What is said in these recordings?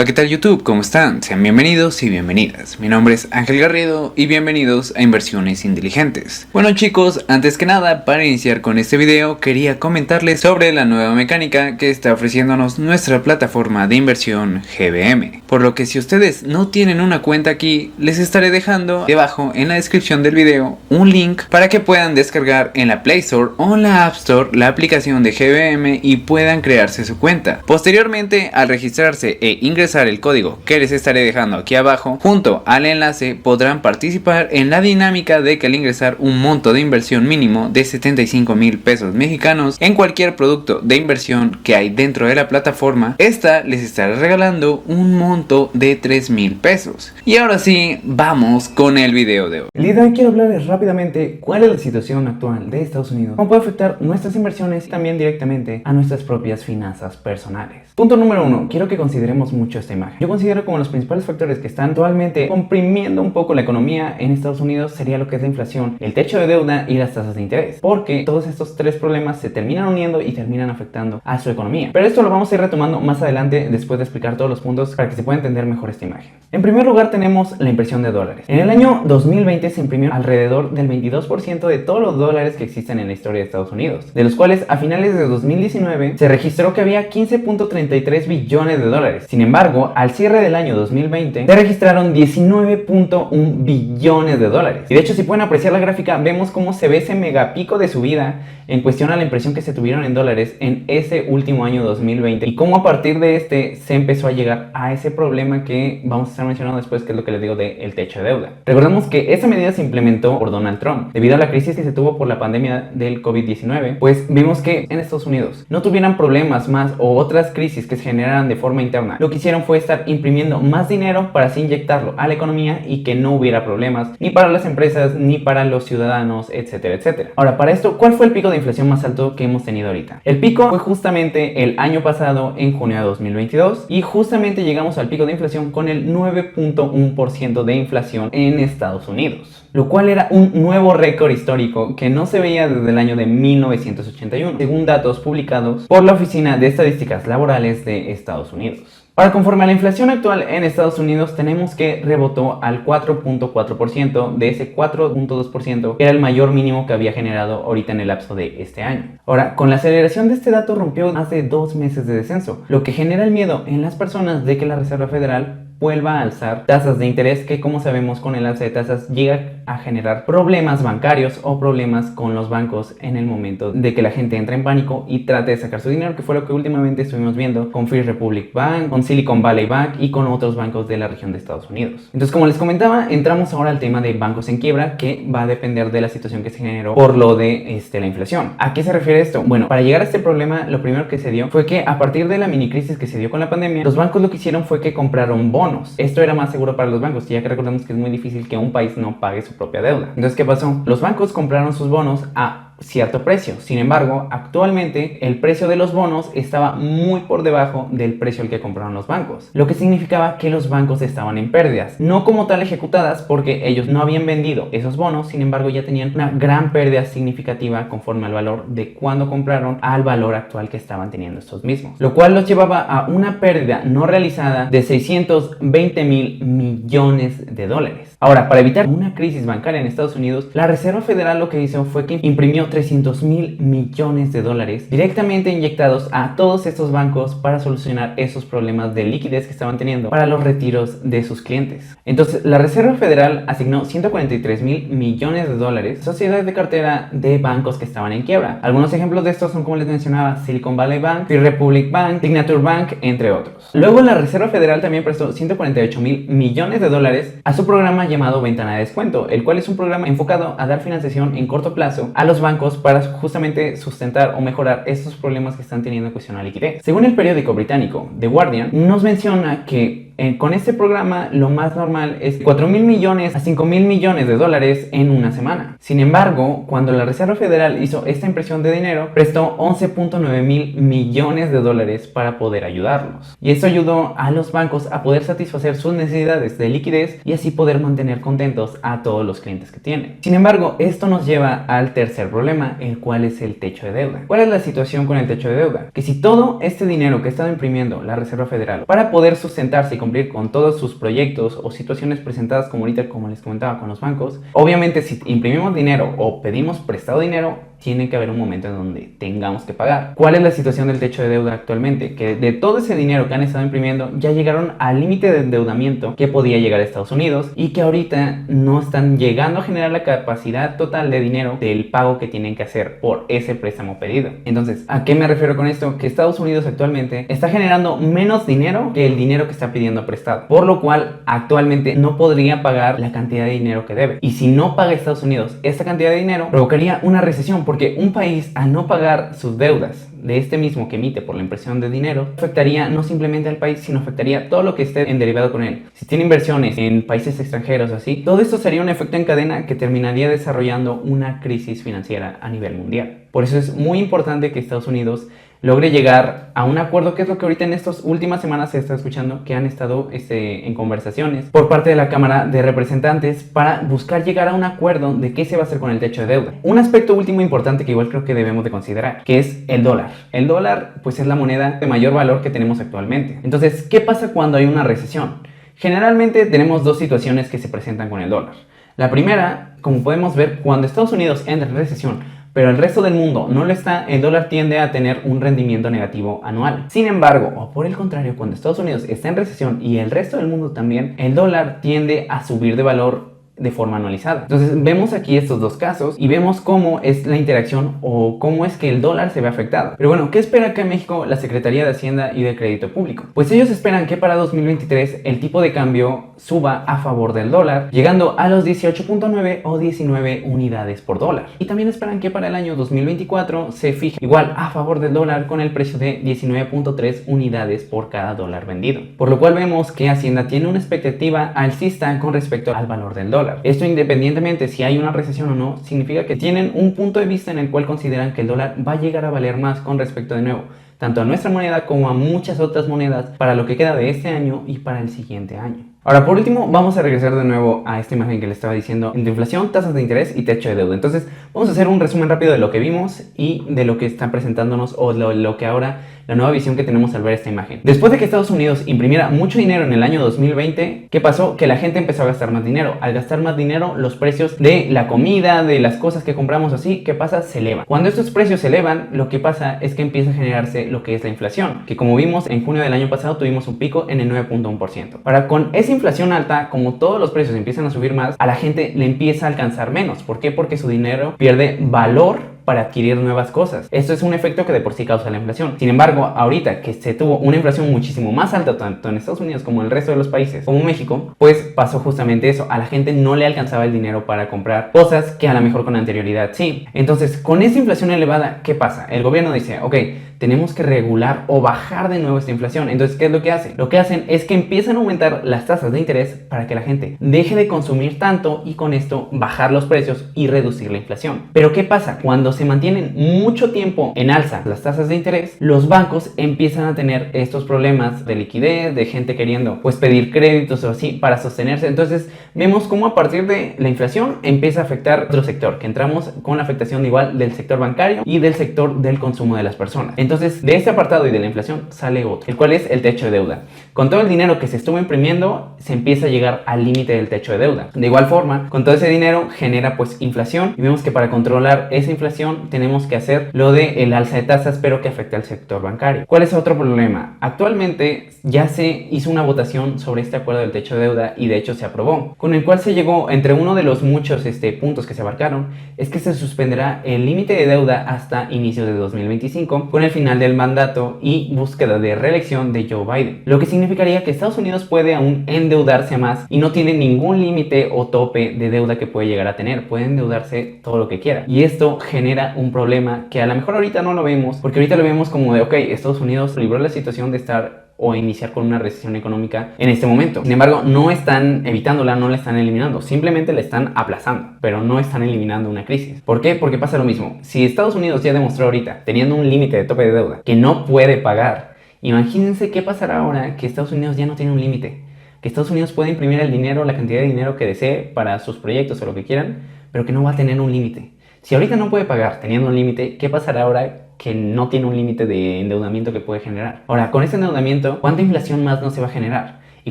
Hola, ¿qué tal YouTube? ¿Cómo están? Sean bienvenidos y bienvenidas. Mi nombre es Ángel Garrido y bienvenidos a Inversiones Inteligentes. Bueno chicos, antes que nada, para iniciar con este video, quería comentarles sobre la nueva mecánica que está ofreciéndonos nuestra plataforma de inversión GBM. Por lo que si ustedes no tienen una cuenta aquí, les estaré dejando debajo en la descripción del video un link para que puedan descargar en la Play Store o en la App Store la aplicación de GBM y puedan crearse su cuenta. Posteriormente, al registrarse e ingresar el código que les estaré dejando aquí abajo, junto al enlace podrán participar en la dinámica de que al ingresar un monto de inversión mínimo de 75,000 pesos mexicanos en cualquier producto de inversión que hay dentro de la plataforma, esta les estará regalando un monto de 3,000 pesos. Y ahora sí, vamos con el video de hoy. El día de hoy quiero hablarles rápidamente cuál es la situación actual de Estados Unidos, cómo puede afectar nuestras inversiones y también directamente a nuestras propias finanzas personales. Punto número 1, quiero que consideremos mucho esta imagen. Yo considero como los principales factores que están actualmente comprimiendo un poco la economía en Estados Unidos sería lo que es la inflación, el techo de deuda y las tasas de interés, porque todos estos tres problemas se terminan uniendo y terminan afectando a su economía. Pero esto lo vamos a ir retomando más adelante después de explicar todos los puntos para que se pueda entender mejor esta imagen. En primer lugar tenemos la impresión de dólares. En el año 2020 se imprimió alrededor del 22% de todos los dólares que existen en la historia de Estados Unidos, de los cuales a finales de 2019 se registró que había 15.33 billones de dólares. Sin embargo, al cierre del año 2020 se registraron 19.1 billones de dólares. Y de hecho, si pueden apreciar la gráfica, vemos cómo se ve ese megapico de subida en cuestión a la impresión que se tuvieron en dólares en ese último año 2020 y cómo a partir de este se empezó a llegar a ese problema que vamos a estar mencionando después, que es lo que les digo del techo de deuda. Recordemos que esta medida se implementó por Donald Trump debido a la crisis que se tuvo por la pandemia del COVID-19. Pues vimos que en Estados Unidos no tuvieran problemas más o otras crisis que se generaran de forma interna. Lo que hicieron fue estar imprimiendo más dinero para así inyectarlo a la economía y que no hubiera problemas ni para las empresas ni para los ciudadanos, etcétera, etcétera. Ahora, para esto, ¿cuál fue el pico de inflación más alto que hemos tenido ahorita? El pico fue justamente el año pasado, en junio de 2022, y justamente llegamos al pico de inflación con el 9.1% de inflación en Estados Unidos, lo cual era un nuevo récord histórico que no se veía desde el año de 1981, según datos publicados por la Oficina de Estadísticas Laborales de Estados Unidos. Ahora, conforme a la inflación actual en Estados Unidos, tenemos que rebotó al 4.4% de ese 4.2% que era el mayor mínimo que había generado ahorita en el lapso de este año. Ahora, con la aceleración de este dato rompió más de 2 meses de descenso, lo que genera el miedo en las personas de que la Reserva Federal vuelva a alzar tasas de interés, que como sabemos con el alza de tasas llega a generar problemas bancarios o problemas con los bancos en el momento de que la gente entra en pánico y trate de sacar su dinero, que fue lo que últimamente estuvimos viendo con First Republic Bank, con Silicon Valley Bank y con otros bancos de la región de Estados Unidos. Entonces, como les comentaba, entramos ahora al tema de bancos en quiebra, que va a depender de la situación que se generó por lo de la inflación. ¿A qué se refiere esto? Bueno, para llegar a este problema, lo primero que se dio fue que a partir de la mini crisis que se dio con la pandemia, los bancos lo que hicieron fue que compraron bonos. Esto era más seguro para los bancos, ya que recordemos que es muy difícil que un país no pague su propia deuda. Entonces, ¿qué pasó? Los bancos compraron sus bonos a cierto precio. Sin embargo, actualmente el precio de los bonos estaba muy por debajo del precio al que compraron los bancos, lo que significaba que los bancos estaban en pérdidas, no como tal ejecutadas porque ellos no habían vendido esos bonos, sin embargo ya tenían una gran pérdida significativa conforme al valor de cuando compraron al valor actual que estaban teniendo estos mismos, lo cual los llevaba a una pérdida no realizada de 620,000 millones de dólares. Ahora, para evitar una crisis bancaria en Estados Unidos, la Reserva Federal lo que hizo fue que imprimió 300,000 millones de dólares directamente inyectados a todos estos bancos para solucionar esos problemas de liquidez que estaban teniendo para los retiros de sus clientes. Entonces, la Reserva Federal asignó 143,000 millones de dólares a sociedades de cartera de bancos que estaban en quiebra. Algunos ejemplos de estos son, como les mencionaba, Silicon Valley Bank, First Republic Bank, Signature Bank, entre otros. Luego, la Reserva Federal también prestó 148,000 millones de dólares a su programa llamado Ventana de Descuento, el cual es un programa enfocado a dar financiación en corto plazo a los bancos para justamente sustentar o mejorar estos problemas que están teniendo en cuestión a liquidez. Según el periódico británico The Guardian, nos menciona que con este programa lo más normal es 4,000 millones a 5,000 millones de dólares en una semana. Sin embargo, cuando la Reserva Federal hizo esta impresión de dinero, prestó 11.9 mil millones de dólares para poder ayudarlos. Y esto ayudó a los bancos a poder satisfacer sus necesidades de liquidez y así poder mantener contentos a todos los clientes que tienen. Sin embargo, esto nos lleva al tercer problema, el cual es el techo de deuda. ¿Cuál es la situación con el techo de deuda? Que si todo este dinero que ha estado imprimiendo la Reserva Federal para poder sustentarse y cumplir con todos sus proyectos o situaciones presentadas como ahorita, como les comentaba, con los bancos, obviamente si imprimimos dinero o pedimos prestado dinero, tiene que haber un momento en donde tengamos que pagar. ¿Cuál es la situación del techo de deuda actualmente? Que de todo ese dinero que han estado imprimiendo ya llegaron al límite de endeudamiento que podía llegar a Estados Unidos y que ahorita no están llegando a generar la capacidad total de dinero del pago que tienen que hacer por ese préstamo pedido. Entonces, ¿a qué me refiero con esto? Que Estados Unidos actualmente está generando menos dinero que el dinero que está pidiendo prestado, por lo cual actualmente no podría pagar la cantidad de dinero que debe. Y si no paga Estados Unidos esta cantidad de dinero, provocaría una recesión, porque un país, al no pagar sus deudas de este mismo que emite por la impresión de dinero, afectaría no simplemente al país, sino afectaría todo lo que esté en derivado con él. Si tiene inversiones en países extranjeros o así, todo esto sería un efecto en cadena que terminaría desarrollando una crisis financiera a nivel mundial. Por eso es muy importante que Estados Unidos logre llegar a un acuerdo, que es lo que ahorita en estas últimas semanas se está escuchando, que han estado en conversaciones por parte de la Cámara de Representantes para buscar llegar a un acuerdo de qué se va a hacer con el techo de deuda. Un aspecto último importante que igual creo que debemos de considerar, que es el dólar. El dólar pues es la moneda de mayor valor que tenemos actualmente. Entonces, ¿qué pasa cuando hay una recesión? Generalmente tenemos dos situaciones que se presentan con el dólar. La primera, como podemos ver, cuando Estados Unidos entra en recesión, pero el resto del mundo no lo está, el dólar tiende a tener un rendimiento negativo anual. Sin embargo, o por el contrario, cuando Estados Unidos está en recesión y el resto del mundo también, el dólar tiende a subir de valor de forma anualizada. Entonces vemos aquí estos dos casos y vemos cómo es la interacción o cómo es que el dólar se ve afectado. Pero bueno, ¿qué espera acá en México la Secretaría de Hacienda y de Crédito Público? Pues ellos esperan que para 2023 el tipo de cambio suba a favor del dólar, llegando a los 18.9 o 19 unidades por dólar. Y también esperan que para el año 2024 se fije igual a favor del dólar con el precio de 19.3 unidades por cada dólar vendido. Por lo cual vemos que Hacienda tiene una expectativa alcista con respecto al valor del dólar. Esto, independientemente si hay una recesión o no, significa que tienen un punto de vista en el cual consideran que el dólar va a llegar a valer más con respecto, de nuevo, tanto a nuestra moneda como a muchas otras monedas para lo que queda de este año y para el siguiente año. Ahora, por último, vamos a regresar de nuevo a esta imagen que les estaba diciendo de inflación, tasas de interés y techo de deuda. Entonces, vamos a hacer un resumen rápido de lo que vimos y de lo que está presentándonos o lo que ahora, la nueva visión que tenemos al ver esta imagen. Después de que Estados Unidos imprimiera mucho dinero en el año 2020, ¿qué pasó? Que la gente empezó a gastar más dinero. Al gastar más dinero, los precios de la comida, de las cosas que compramos así, ¿qué pasa? Se elevan. Cuando estos precios se elevan, lo que pasa es que empieza a generarse lo que es la inflación, que como vimos en junio del año pasado tuvimos un pico en el 9.1%. Ahora, con esa inflación alta, como todos los precios empiezan a subir más, a la gente le empieza a alcanzar menos. ¿Por qué? Porque su dinero pierde valor para adquirir nuevas cosas. Esto es un efecto que de por sí causa la inflación. Sin embargo, ahorita que se tuvo una inflación muchísimo más alta tanto en Estados Unidos como en el resto de los países, como México, pues pasó justamente eso. A la gente no le alcanzaba el dinero para comprar cosas que a lo mejor con anterioridad sí. Entonces, con esa inflación elevada, ¿qué pasa? El gobierno dice, ok, tenemos que regular o bajar de nuevo esta inflación. Entonces, ¿qué es lo que hacen? Lo que hacen es que empiezan a aumentar las tasas de interés para que la gente deje de consumir tanto y con esto bajar los precios y reducir la inflación. Pero ¿qué pasa? Cuando se mantienen mucho tiempo en alza las tasas de interés, los bancos empiezan a tener estos problemas de liquidez, de gente queriendo pues pedir créditos o así para sostenerse. Entonces, vemos cómo a partir de la inflación empieza a afectar otro sector, que entramos con la afectación igual del sector bancario y del sector del consumo de las personas. Entonces, de este apartado y de la inflación sale otro, el cual es el techo de deuda. Con todo el dinero que se estuvo imprimiendo, se empieza a llegar al límite del techo de deuda. De igual forma, con todo ese dinero genera pues inflación y vemos que para controlar esa inflación tenemos que hacer lo de el alza de tasas, pero que afecta al sector bancario. ¿Cuál es otro problema? Actualmente ya se hizo una votación sobre este acuerdo del techo de deuda y de hecho se aprobó, con el cual se llegó entre uno de los muchos puntos que se abarcaron, es que se suspenderá el límite de deuda hasta inicios de 2025 con el final del mandato y búsqueda de reelección de Joe Biden, lo que significaría que Estados Unidos puede aún endeudarse más y no tiene ningún límite o tope de deuda que puede llegar a tener, puede endeudarse todo lo que quiera y esto genera un problema que a lo mejor ahorita no lo vemos, porque ahorita lo vemos como de ok, Estados Unidos libró la situación de estar o iniciar con una recesión económica en este momento. Sin embargo, no están evitándola, no la están eliminando, simplemente la están aplazando, pero no están eliminando una crisis. ¿Por qué? Porque pasa lo mismo. Si Estados Unidos ya demostró ahorita, teniendo un límite de tope de deuda, que no puede pagar, imagínense qué pasará ahora que Estados Unidos ya no tiene un límite. Que Estados Unidos puede imprimir el dinero, la cantidad de dinero que desee para sus proyectos o lo que quieran, pero que no va a tener un límite. Si ahorita no puede pagar teniendo un límite, ¿qué pasará ahora que no tiene un límite de endeudamiento que puede generar? Ahora, con ese endeudamiento, ¿cuánta inflación más no se va a generar? Y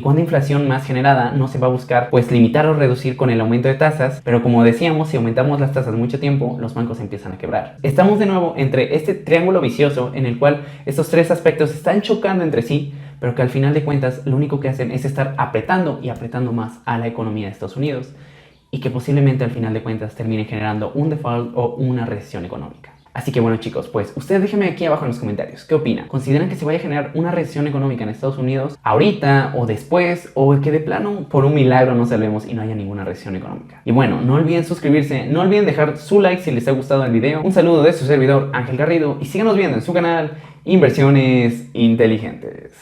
cuánta inflación más generada no se va a buscar pues limitar o reducir con el aumento de tasas, pero como decíamos, si aumentamos las tasas mucho tiempo, los bancos empiezan a quebrar. Estamos de nuevo entre este triángulo vicioso en el cual estos tres aspectos están chocando entre sí, pero que al final de cuentas lo único que hacen es estar apretando y apretando más a la economía de Estados Unidos y que posiblemente al final de cuentas termine generando un default o una recesión económica. Así que bueno chicos, pues ustedes déjenme aquí abajo en los comentarios, ¿qué opinan? ¿Consideran que se vaya a generar una recesión económica en Estados Unidos ahorita o después? ¿O que de plano por un milagro no salvemos y no haya ninguna recesión económica? Y bueno, no olviden suscribirse, no olviden dejar su like si les ha gustado el video. Un saludo de su servidor Ángel Garrido y síganos viendo en su canal Inversiones Inteligentes.